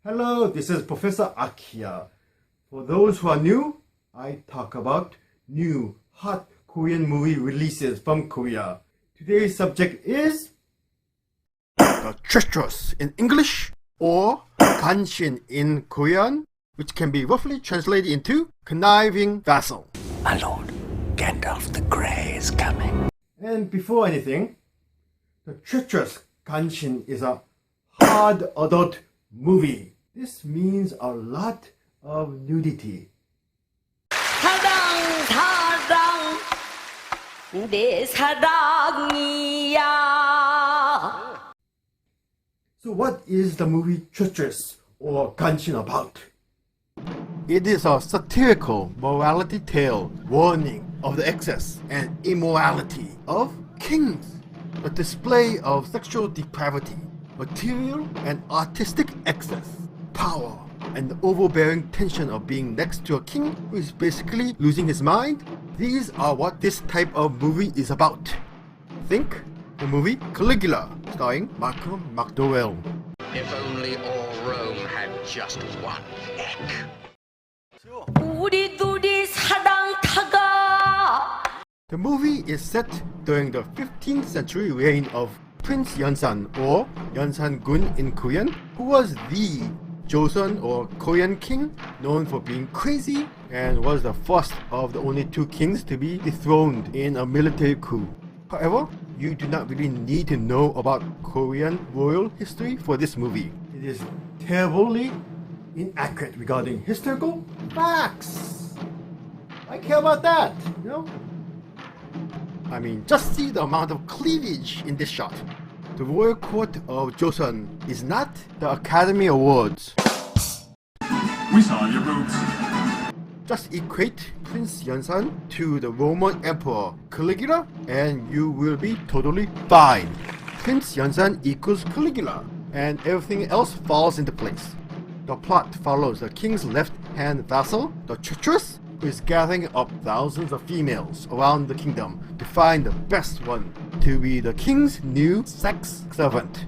Hello, this is Professor AKIA. For those who are new, I talk about new hot Korean movie releases from Korea. Today's subject is the Treacherous in English or Ganshin in Korean, which can be roughly translated into conniving vassal. My lord, Gandalf the Grey is coming. And before anything, the Treacherous Ganshin is a hard adult movie. This means a lot of nudity. 사랑 사랑 내 사랑이야. So what is the movie Treacherous or Ganshin about? It is a satirical morality tale warning of the excess and immorality of kings, the display of sexual depravity, material and artistic excess, power, and the overbearing tension of being next to a king who is basically losing his mind. These are what this type of movie is about. Think the movie Caligula, starring Malcolm McDowell. If only all Rome had just one neck. 우리 둘이 사랑 타가. The movie is set during the 15th century reign of Prince Yeonsan or Yeonsan-gun in Korean, who was the Joseon or Korean king known for being crazy and was the first of the only two kings to be dethroned in a military coup. However, you do not really need to know about Korean royal history for this movie. It is terribly inaccurate regarding historical facts. I care about that, you know? I mean, just see the amount of cleavage in this shot. The royal court of Joseon is not the Academy Awards. We saw your boobs. Just equate Prince Yeonsan to the Roman Emperor Caligula and you will be totally fine. Prince Yeonsan equals Caligula and everything else falls into place. The plot follows the king's left-hand vassal, the Treacherous, who is gathering up thousands of females around the kingdom to find the best one to be the king's new sex servant.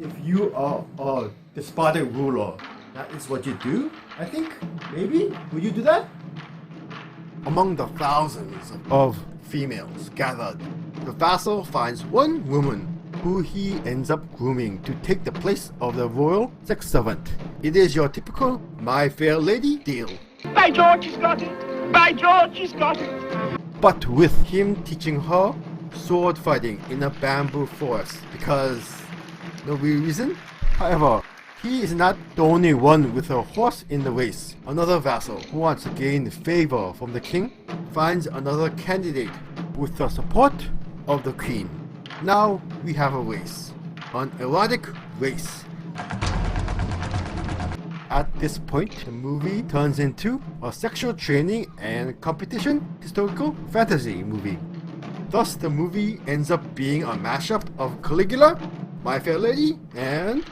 If you are a despotic ruler, that is what you do, I think. Maybe? Will you do that? Among the thousands of females gathered, the vassal finds one woman who he ends up grooming to take the place of the royal sex servant. It is your typical My Fair Lady deal. By George, he's got it! By George, he's got it! But with him teaching her sword fighting in a bamboo forest because no real reason. However, he is not the only one with a horse in the race. Another vassal who wants to gain favor from the king finds another candidate with the support of the queen. Now we have a race, an erotic race. At this point, the movie turns into a sexual training and competition historical fantasy movie. Thus, the movie ends up being a mashup of Caligula, My Fair Lady, and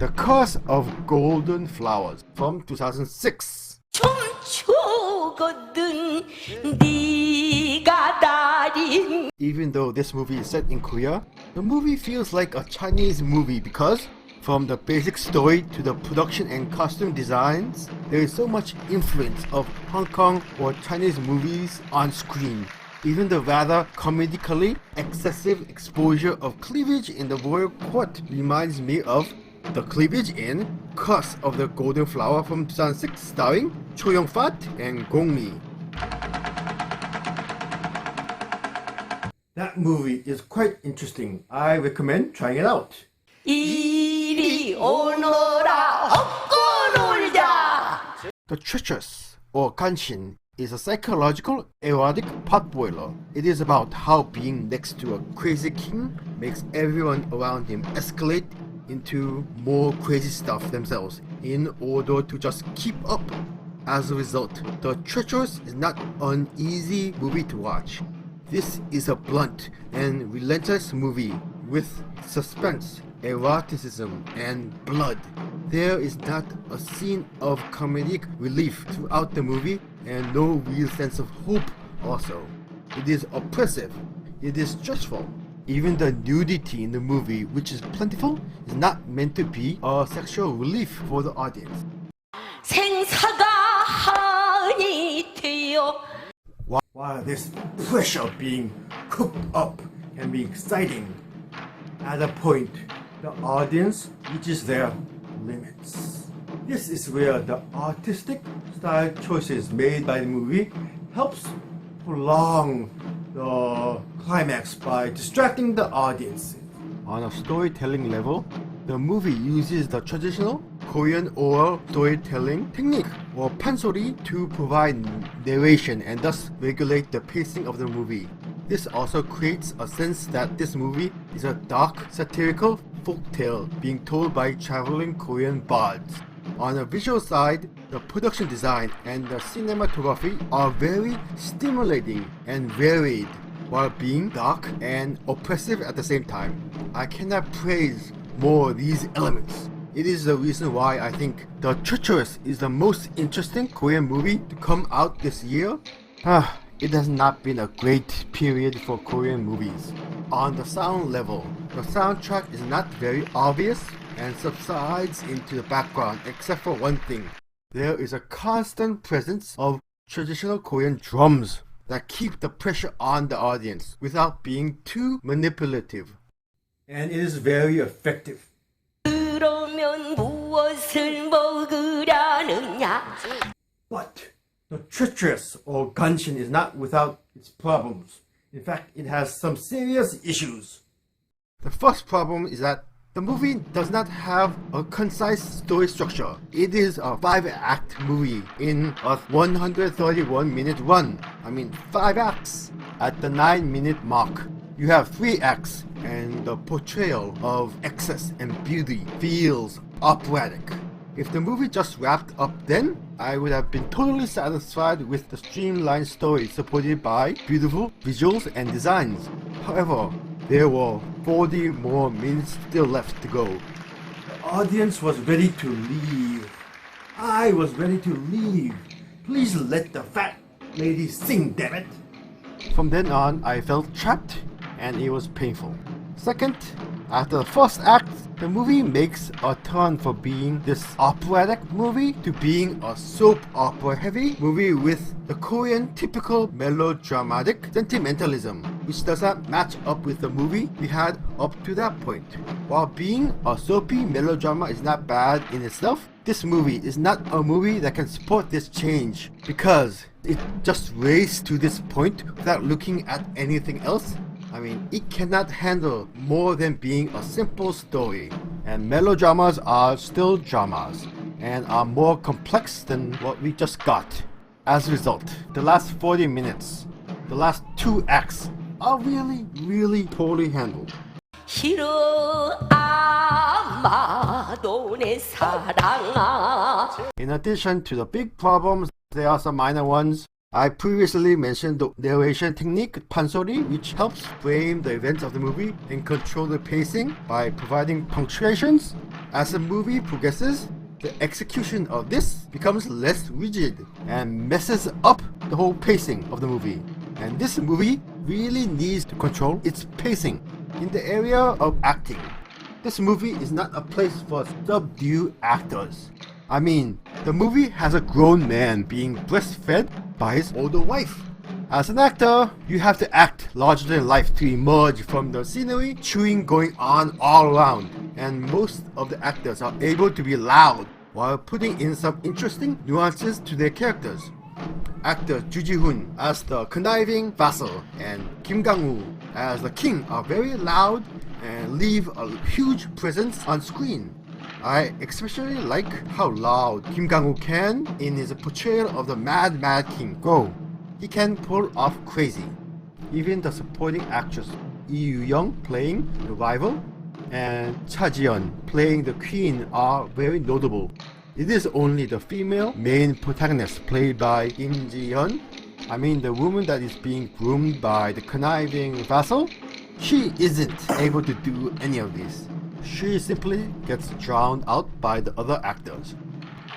The Curse of Golden Flowers from 2006. 춤추거든 네가 달인. Even though this movie is set in Korea, the movie feels like a Chinese movie because from the basic story to the production and costume designs, there is so much influence of Hong Kong or Chinese movies on screen. Even the rather comedically excessive exposure of cleavage in the royal court reminds me of the cleavage in Curse of the Golden Flower from 2006 starring Cho Yong-fat and Gong Mi. That movie is quite interesting. I recommend trying it out. 이리 오너라 업고 놀자. The Treacherous or Ganshin is a psychological erotic potboiler. It is about how being next to a crazy king makes everyone around him escalate into more crazy stuff themselves in order to just keep up. As a result, The Treacherous is not an easy movie to watch. This is a blunt and relentless movie with suspense, eroticism, and blood. There is not a scene of comedic relief throughout the movie and no real sense of hope also. It is oppressive, it is stressful, Even the nudity in the movie, which is plentiful, is not meant to be a sexual relief for the audience. 생사가 한이 되어 While this pressure being cooked up can be exciting, at a point, the audience reaches their limits. This is where the artistic style choices made by the movie helps prolong the climax by distracting the audience. On a storytelling level, the movie uses the traditional Korean oral storytelling technique or pansori to provide narration and thus regulate the pacing of the movie. This also creates a sense that this movie is a dark, satirical folktale being told by traveling Korean bards. On the visual side, the production design and the cinematography are very stimulating and varied while being dark and oppressive at the same time. I cannot praise more these elements. It is the reason why I think The Treacherous is the most interesting Korean movie to come out this year. It has not been a great period for Korean movies. On the sound level, the soundtrack is not very obvious and subsides into the background except for one thing. There is a constant presence of traditional Korean drums that keep the pressure on the audience without being too manipulative. And it is very effective. 그러면 무엇을 먹으라느냐 But the Treacherous or Ganshin is not without its problems. In fact, it has some serious issues. The first problem is that the movie does not have a concise story structure. It is a 5-act movie in a 131-minute run. 5 acts. At the 9-minute mark, you have 3 acts, and the portrayal of excess and beauty feels operatic. If the movie just wrapped up then, I would have been totally satisfied with the streamlined story supported by beautiful visuals and designs. However, there were 40 more minutes still left to go. The audience was ready to leave. I was ready to leave. Please let the fat lady sing, damn it. From then on, I felt trapped and it was painful. Second, after the first act, the movie makes a turn from being this operatic movie to being a soap opera heavy movie with the Korean typical melodramatic sentimentalism, which does not match up with the movie we had up to that point. While being a soapy melodrama is not bad in itself, this movie is not a movie that can support this change because it just raced to this point without looking at anything else. It cannot handle more than being a simple story, and melodramas are still dramas, and are more complex than what we just got. As a result, the last 40 minutes, the last 2 acts, are really poorly handled. 싫어 아마도 내 사랑아 In addition to the big problems, there are some minor ones. I previously mentioned the narration technique, pansori, which helps frame the events of the movie and control the pacing by providing punctuations. As the movie progresses, the execution of this becomes less rigid and messes up the whole pacing of the movie. And this movie really needs to control its pacing. In the area of acting, this movie is not a place for subdued actors. The movie has a grown man being breastfed by his older wife. As an actor, you have to act larger than life to emerge from the scenery chewing going on all around, and most of the actors are able to be loud while putting in some interesting nuances to their characters. Actor Ju Ji-hoon as the conniving vassal and Kim Gang-woo as the king are very loud and leave a huge presence on screen. I especially like how loud Kim Gang-woo can in his portrayal of the mad king go. He can pull off crazy. Even the supporting actress Lee Yoo-young playing the rival and Cha Ji-yeon playing the queen are very notable. It is only the female main protagonist played by Kim Ji-yeon, the woman that is being groomed by the conniving vassal. She isn't able to do any of this. She simply gets drowned out by the other actors.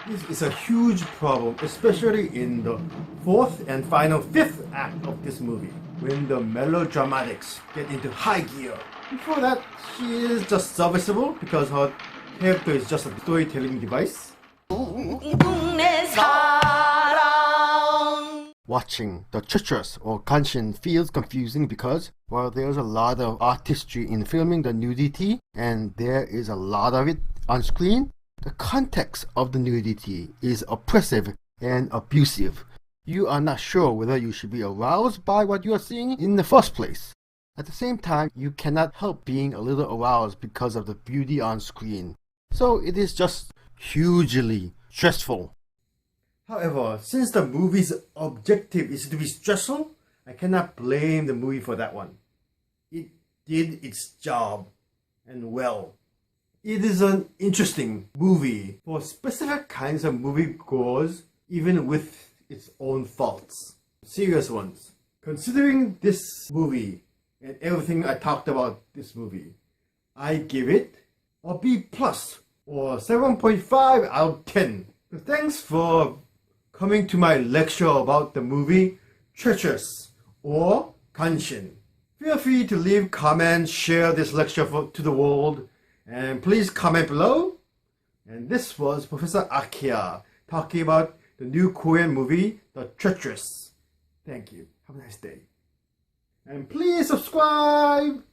This is a huge problem, especially in the 4th and final 5th act of this movie. when the melodramatics get into high gear. Before that, she is just serviceable because her character is just a storytelling device. 동네 사랑 Watching the Treacherous or Kanshin feels confusing because while there's a lot of artistry in filming the nudity and there is a lot of it on screen, the context of the nudity is oppressive and abusive. You are not sure whether you should be aroused by what you are seeing in the first place. At the same time, you cannot help being a little aroused because of the beauty on screen. So it is just hugely stressful. However, since the movie's objective is to be stressful, I cannot blame the movie for that one. It did its job, and well. It is an interesting movie for specific kinds of moviegoers, even with its own faults. Serious ones. Considering this movie and everything I talked about this movie, I give it a B+, or 7.5 out of 10. So thanks for coming to my lecture about the movie Treacherous or Kanshin. Feel free to leave comments, share this lecture to the world, and please comment below. And this was Professor AKIA talking about the new Korean movie, The Treacherous. Thank you. Have a nice day. And please subscribe!